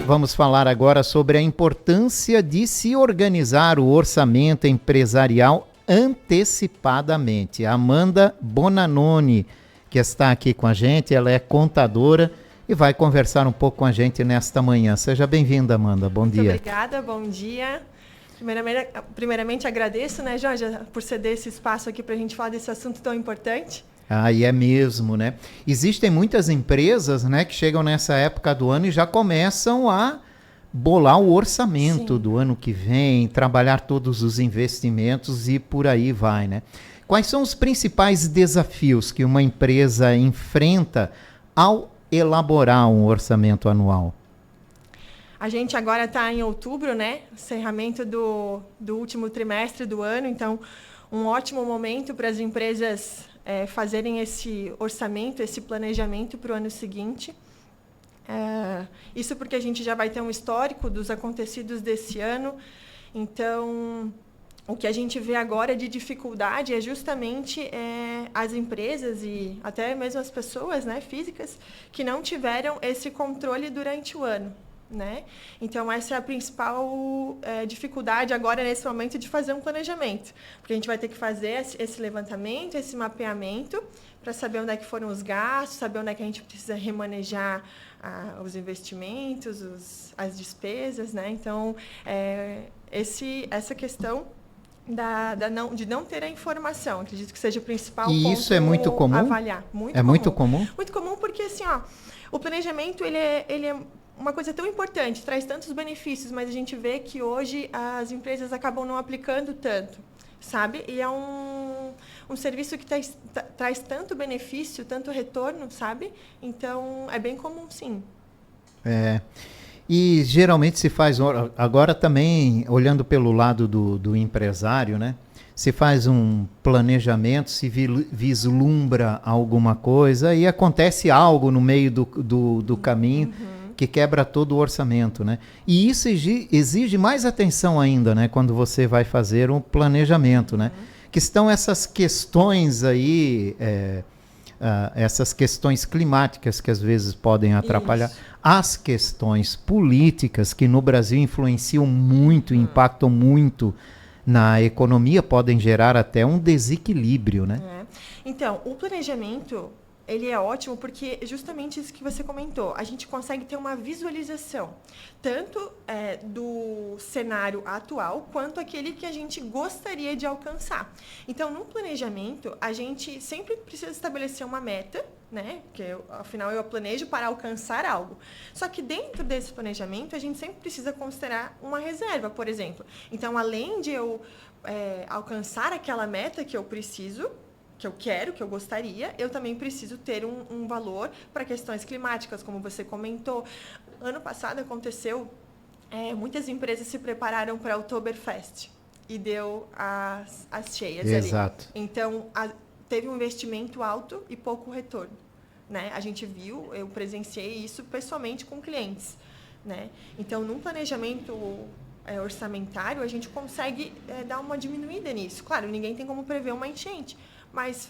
Vamos falar agora sobre a importância de se organizar o orçamento empresarial antecipadamente. A Amanda Bonanoni, que está aqui com a gente, ela é contadora e vai conversar um pouco com a gente nesta manhã. Seja bem-vinda, Amanda. Bom dia. Muito obrigada, bom dia. Primeiramente agradeço, né, Jorge, por ceder esse espaço aqui para a gente falar desse assunto tão importante. E é mesmo, né? Existem muitas empresas, né, que chegam nessa época do ano e já começam a bolar o orçamento do ano que vem, trabalhar todos os investimentos e por aí vai, né? Quais são os principais desafios que uma empresa enfrenta ao elaborar um orçamento anual? A gente agora está em outubro, né? Encerramento do último trimestre do ano, então um ótimo momento para as empresas fazerem esse orçamento, esse planejamento para o ano seguinte. Isso porque a gente já vai ter um histórico dos acontecidos desse ano. Então, o que a gente vê agora de dificuldade é justamente as empresas e até mesmo as pessoas, né, físicas que não tiveram esse controle durante o ano. Né? Então, essa é a principal dificuldade agora, nesse momento, de fazer um planejamento. Porque a gente vai ter que fazer esse levantamento, esse mapeamento, para saber onde é que foram os gastos, saber onde é que a gente precisa remanejar os investimentos, as despesas. Né? Então, essa questão de não ter a informação, acredito que seja o principal ponto. E isso é muito comum? Avaliar. Muito comum? Muito comum porque, assim, o planejamento, ele é uma coisa tão importante, traz tantos benefícios, mas a gente vê que hoje as empresas acabam não aplicando tanto, sabe? E é um serviço que traz tanto benefício, tanto retorno, sabe? Então, é bem comum, sim. E geralmente se faz, agora também, olhando pelo lado do empresário, né? Se faz um planejamento, se vislumbra alguma coisa e acontece algo no meio do caminho. Que quebra todo o orçamento, né? E isso exige mais atenção ainda, né? Quando você vai fazer um planejamento, né? Que estão essas questões aí, essas questões climáticas que às vezes podem atrapalhar. Isso. As questões políticas que no Brasil influenciam muito, impactam muito na economia, podem gerar até um desequilíbrio, né? Então, o planejamento, ele é ótimo porque justamente isso que você comentou, a gente consegue ter uma visualização, tanto do cenário atual, quanto aquele que a gente gostaria de alcançar. Então, no planejamento, a gente sempre precisa estabelecer uma meta, né? Porque, afinal, eu planejo para alcançar algo. Só que dentro desse planejamento, a gente sempre precisa considerar uma reserva, por exemplo. Então, além de eu alcançar aquela meta que eu preciso, que eu quero, que eu gostaria, eu também preciso ter um valor para questões climáticas, como você comentou. Ano passado aconteceu, muitas empresas se prepararam para a Oktoberfest e deu as cheias. Exato. Ali. Então, teve um investimento alto e pouco retorno. Né? A gente viu, eu presenciei isso pessoalmente com clientes. Né? Então, num planejamento orçamentário, a gente consegue dar uma diminuída nisso. Claro, ninguém tem como prever uma enchente, mas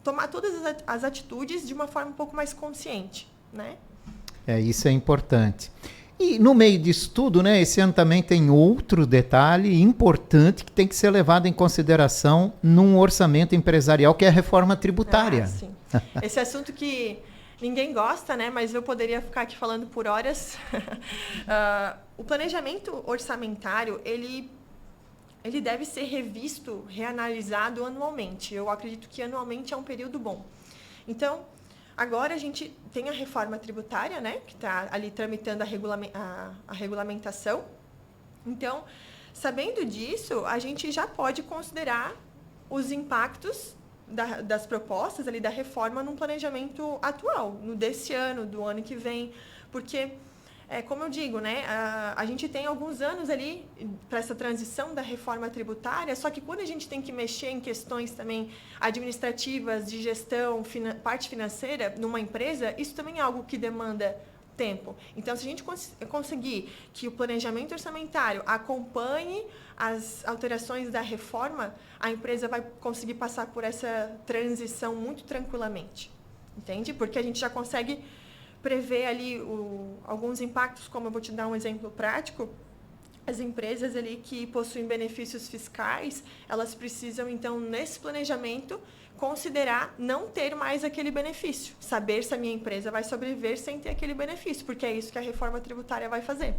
tomar todas as atitudes de uma forma um pouco mais consciente, né? Isso é importante. E no meio disso tudo, né, esse ano também tem outro detalhe importante que tem que ser levado em consideração num orçamento empresarial, que é a reforma tributária. Sim. Esse assunto que ninguém gosta, né, mas eu poderia ficar aqui falando por horas. O planejamento orçamentário, ele deve ser revisto, reanalisado anualmente. Eu acredito que anualmente é um período bom. Então, agora a gente tem a reforma tributária, né, que está ali tramitando a regulamentação. Então, sabendo disso, a gente já pode considerar os impactos das propostas ali da reforma num planejamento atual, no desse ano, do ano que vem, porque como eu digo, né, a gente tem alguns anos ali para essa transição da reforma tributária, só que quando a gente tem que mexer em questões também administrativas, de gestão, parte financeira numa empresa, isso também é algo que demanda tempo. Então, se a gente conseguir que o planejamento orçamentário acompanhe as alterações da reforma, a empresa vai conseguir passar por essa transição muito tranquilamente. Entende? Porque a gente já consegue prever ali alguns impactos, como eu vou te dar um exemplo prático. As empresas ali que possuem benefícios fiscais, elas precisam, então, nesse planejamento, considerar não ter mais aquele benefício. Saber se a minha empresa vai sobreviver sem ter aquele benefício, porque é isso que a reforma tributária vai fazer.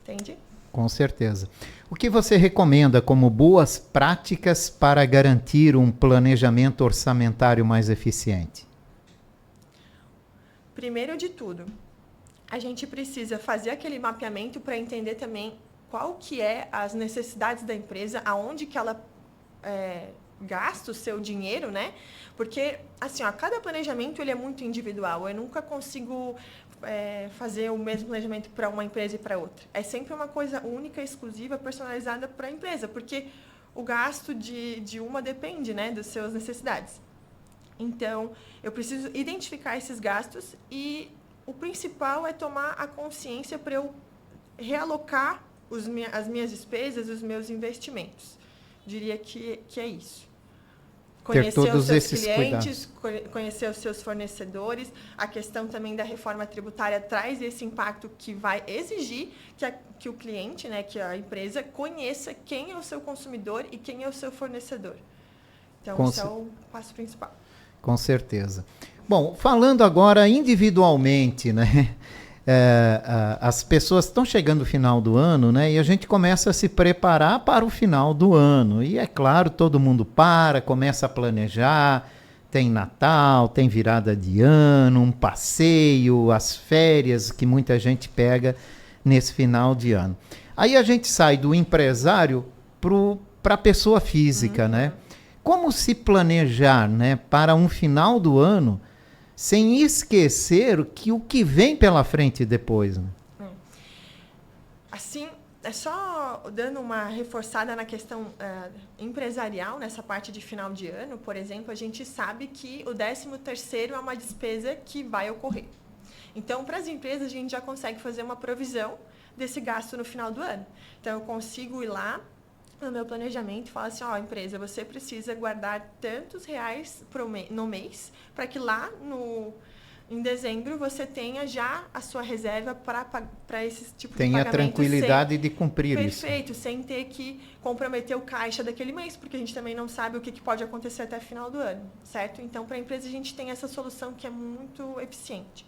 Entende? Com certeza. O que você recomenda como boas práticas para garantir um planejamento orçamentário mais eficiente? Primeiro de tudo, a gente precisa fazer aquele mapeamento para entender também qual que é as necessidades da empresa, aonde que ela gasta o seu dinheiro, né? Porque, assim, cada planejamento ele é muito individual. Eu nunca consigo fazer o mesmo planejamento para uma empresa e para outra. É sempre uma coisa única, exclusiva, personalizada para a empresa, porque o gasto de uma depende, né, das suas necessidades. Então, eu preciso identificar esses gastos e o principal é tomar a consciência para eu realocar as minhas despesas, os meus investimentos. Diria que é isso. Conhecer os seus clientes, conhecer os seus fornecedores. A questão também da reforma tributária traz esse impacto que vai exigir que o cliente, né, que a empresa, conheça quem é o seu consumidor e quem é o seu fornecedor. Então, esse é o passo principal. Com certeza. Bom, falando agora individualmente, né? As pessoas estão chegando no final do ano, né? E a gente começa a se preparar para o final do ano. E é claro, todo mundo começa a planejar. Tem Natal, tem virada de ano, um passeio, as férias que muita gente pega nesse final de ano. Aí a gente sai do empresário para a pessoa física, né? Como se planejar, né, para um final do ano sem esquecer o que vem pela frente depois, né? Assim, é só dando uma reforçada na questão empresarial, nessa parte de final de ano, por exemplo, a gente sabe que o 13º é uma despesa que vai ocorrer. Então, para as empresas, a gente já consegue fazer uma provisão desse gasto no final do ano. Então, eu consigo ir lá no meu planejamento e falar assim, empresa, você precisa guardar tantos reais no mês para que lá em dezembro você tenha já a sua reserva para esse tipo de pagamento. Tenha tranquilidade de cumprir isso. Perfeito, sem ter que comprometer o caixa daquele mês, porque a gente também não sabe o que pode acontecer até o final do ano, certo? Então, para a empresa, a gente tem essa solução que é muito eficiente.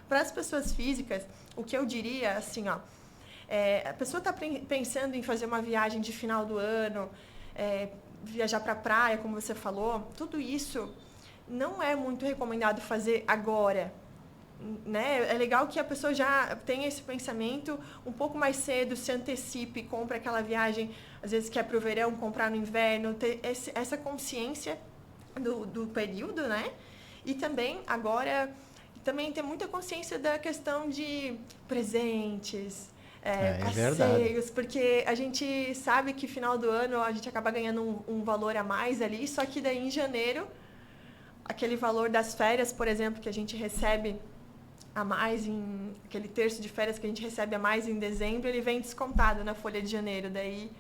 Para as pessoas físicas, o que eu diria, assim, a pessoa está pensando em fazer uma viagem de final do ano, viajar para a praia, como você falou, tudo isso não é muito recomendado fazer agora, né? É legal que a pessoa já tenha esse pensamento um pouco mais cedo, se antecipe, compra aquela viagem, às vezes que é para o verão, comprar no inverno, ter essa consciência do período, né? E também, agora, ter muita consciência da questão de presentes, passeios, porque a gente sabe que final do ano a gente acaba ganhando um valor a mais ali, só que daí em janeiro, aquele valor das férias, por exemplo, que a gente recebe a mais, aquele terço de férias que a gente recebe a mais em dezembro, ele vem descontado na folha de janeiro, daí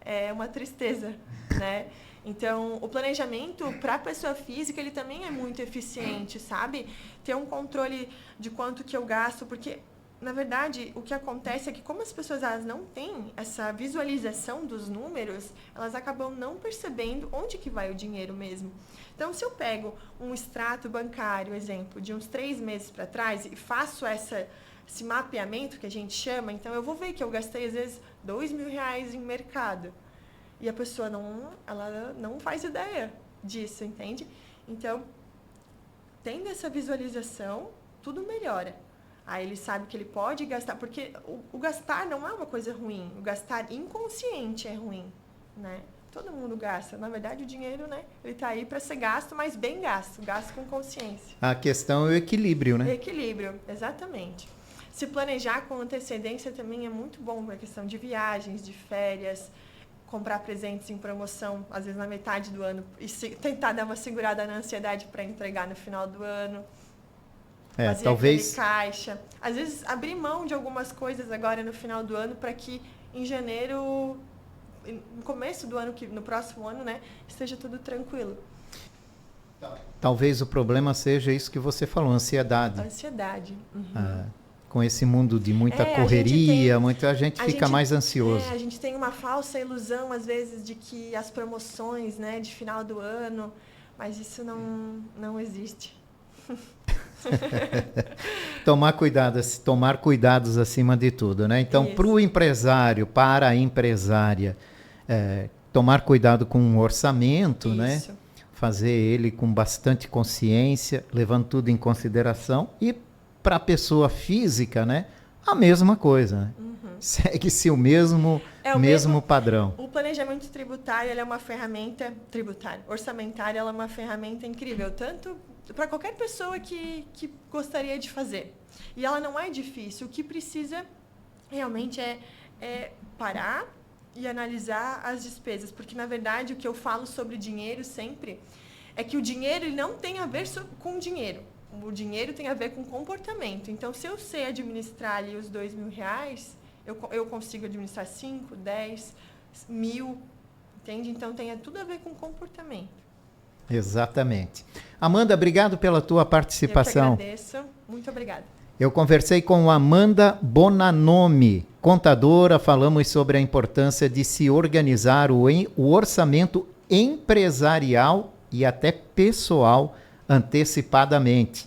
é uma tristeza, né? Então, o planejamento para a pessoa física, ele também é muito eficiente, sabe? Ter um controle de quanto que eu gasto, porque na verdade, o que acontece é que como as pessoas elas não têm essa visualização dos números, elas acabam não percebendo onde que vai o dinheiro mesmo. Então, se eu pego um extrato bancário, exemplo, de uns 3 meses para trás e faço esse mapeamento que a gente chama, então eu vou ver que eu gastei, às vezes, R$2.000 em mercado. E a pessoa ela não faz ideia disso, entende? Então, tendo essa visualização, tudo melhora. Aí ele sabe que ele pode gastar, porque o gastar não é uma coisa ruim. O gastar inconsciente é ruim, né? Todo mundo gasta. Na verdade, o dinheiro, né? Ele está aí para ser gasto, mas bem gasto. Gasto com consciência. A questão é o equilíbrio, né? Equilíbrio, exatamente. Se planejar com antecedência também é muito bom para a questão de viagens, de férias, comprar presentes em promoção, às vezes na metade do ano, e tentar dar uma segurada na ansiedade para entregar no final do ano. Fazer talvez caixa. Às vezes, abrir mão de algumas coisas agora no final do ano para que em janeiro, no começo do ano, no próximo ano, né, esteja tudo tranquilo. Talvez o problema seja isso que você falou, ansiedade. Ansiedade. Com esse mundo de muita É, correria, muita gente fica gente- mais ansioso. a gente tem uma falsa ilusão, às vezes, de que as promoções, né, de final do ano, mas isso não existe. Tomar cuidados acima de tudo, né? Então, Isso. para o empresário, para a empresária, tomar cuidado com o orçamento, né? Isso. Fazer ele com bastante consciência, levando tudo em consideração. E para a pessoa física, né? A mesma coisa, né? Segue-se o mesmo padrão. O planejamento tributário ele é uma ferramenta orçamentária, ela é uma ferramenta incrível, tanto para qualquer pessoa que gostaria de fazer. E ela não é difícil. O que precisa realmente é parar e analisar as despesas, porque na verdade o que eu falo sobre dinheiro sempre é que o dinheiro ele não tem a ver com dinheiro. O dinheiro tem a ver com comportamento. Então, se eu sei administrar ali os R$2.000, eu consigo administrar 5, 10, 1.000, entende? Então, tem tudo a ver com comportamento. Exatamente. Amanda, obrigado pela tua participação. Eu que agradeço. Muito obrigada. Eu conversei com Amanda Bonanomi, contadora, falamos sobre a importância de se organizar o orçamento empresarial e até pessoal antecipadamente.